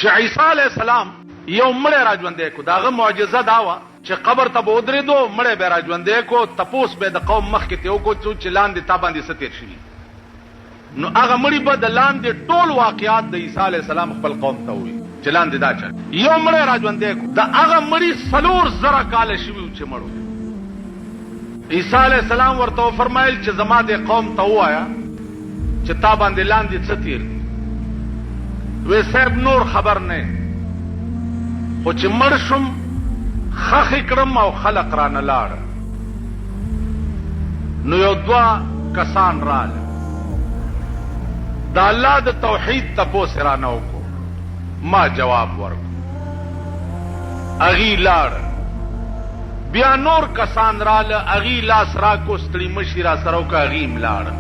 چې عیسی علیه السلام یو مړی راژوندی کو. داغه معجزه دا وه چې قبر ته به ودرېدو، مړی به یې راژوندی کو، تپوس به یې د قوم مخکې ترې وکړو چې لاندې تا باندې څه تېر شوي. نو هغه مړي به د لاندې ټول واقعات د عیسی علیه السلام خپل قوم ته ووایي چې لاندې دا چل یو مړی راژوندی کو. د هغه مړي 4,000 کاله شوي وو چې مړ. عیسی علیه السلام ورته وفرمایل چې زما دې قوم ته ووایه چې تا باندې لاندې څه تېر دي. وی صاحب نور خبر نه، خو چې مړ شم خخې کړم او خلق رانه لاړه. نو یو 2 کسان راله، د الله د توحید تپوس رانه وکړو، ما جواب ورکړو، اغي لاړه. بیا نور کسان راله، اغي لاس راکو، ستړي مشي را سره وکړه، اغي م لاړه.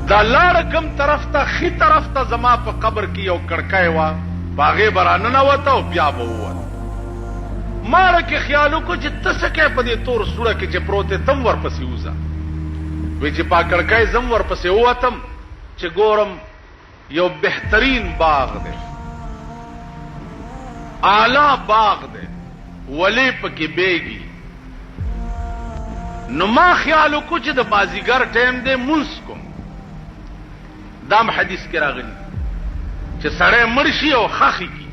دا لاړه کم طرف ته؟ ښي طرف ته زما په قبر کې یو کړکۍ وه، په هغې به راننوته او بیا به ووت. ما رکې خیال وکړو چې ته څه کوې په دې تور سوړه کې چې پروت دی، ته هم ورپسې وځه. وی چې په کړکۍ زه هم ورپسې ووتم چې ګورم یو بهترین باغ دی، اعلی باغ دی، ولې پکې بیږي. نو ما خیال وکړو چې د بازیګر ټیم دی، مونځ کوم. دام حدیث کې راغلی چې سړی مړ شي او خخې کی،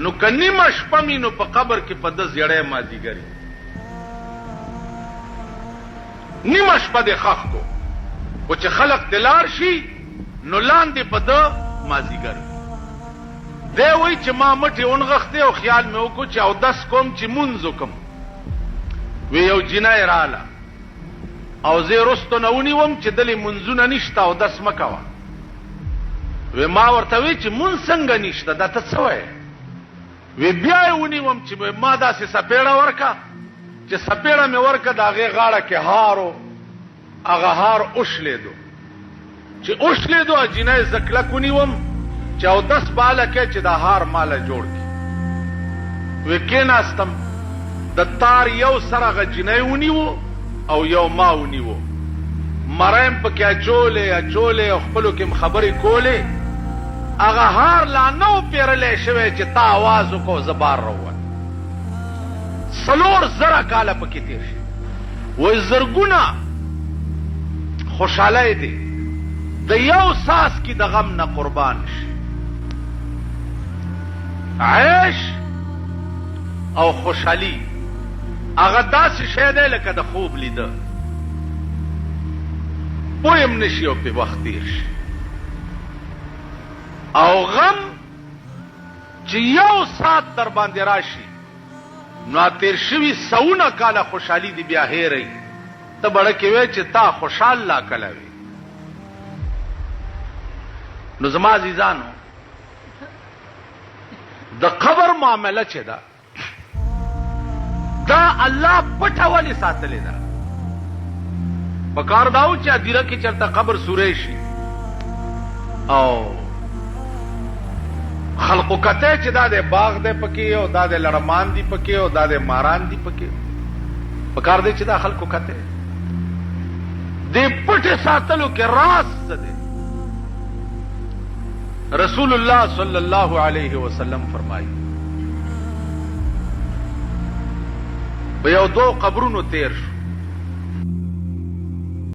نو که نیمه شپه مي نو په قبر کې په ده زیړی مازدیګري، نیمه شپه دې خخ کو، خو چې خلق دې لاړ شي نو لاندې په ده مازدیګر. دی وایي چې ما مټې ونغښتې او خیال مې وکړو چې اودس کوم چې مونځ وکړم. وی یو جینۍ راله او زه یې رستو نه ونیوم چې دلې مونځونه نشته، اودس مه کوه. وی ما ورته وی چې مونځ څنګه نشته، دا ته څه وایې؟ وی بیا یې ونیوم چې ما داسې سپېړه ورکه چې سپېړه مې ورکه، د هغې غاړه کې هار و، هغه هار اوشلېدو. چې اوشلېدو جینۍ زه کلک ونیوم چې اودس به هله کوې چې دا هار ماله جوړ کړي. وی کېناستم، د تار یو سر هغه جینۍ ونیو او یو ما ونیو، مرایم پکې اچولې او خپلو کې م خبرې کولې. هغه هار لا نه و پیرلی شوی چې تا آواز وکړو زه بار راووت. 4,000 کاله پکې تېر شي. وایي زرګونه خوشحالی دی د یو ساس کې د غم نه قربان شي. عیش او خوشحالي هغه داسې شی دی لکه د خوب لیده، پویم نشي او پې وخت تېر شي. او غم چې یو ساعت در باندې راشي نو تېر شوي 100 کاله خوشحالي دي بیا هېرئ. ته بړکې وی چې تا خوشحال لا کله وي. نو زما عزیزانو، د قبر معامله چې ده دا الله پټه ولې ساتلې ده؟ پکار دا و چې هدیره کې چېرته قبر سوری شي او خلقو کتی چې دا دی باغ دی پکې او دا دی لړمان دی پکې او دا دی ماران دی پکې، پکار دی چې دا خلقو کتی دې پټې ساتلو کې راز څه دی؟ رسول الله صلی الله علیه وسلم فرمایي په یو 2 قبرونو تیر شو،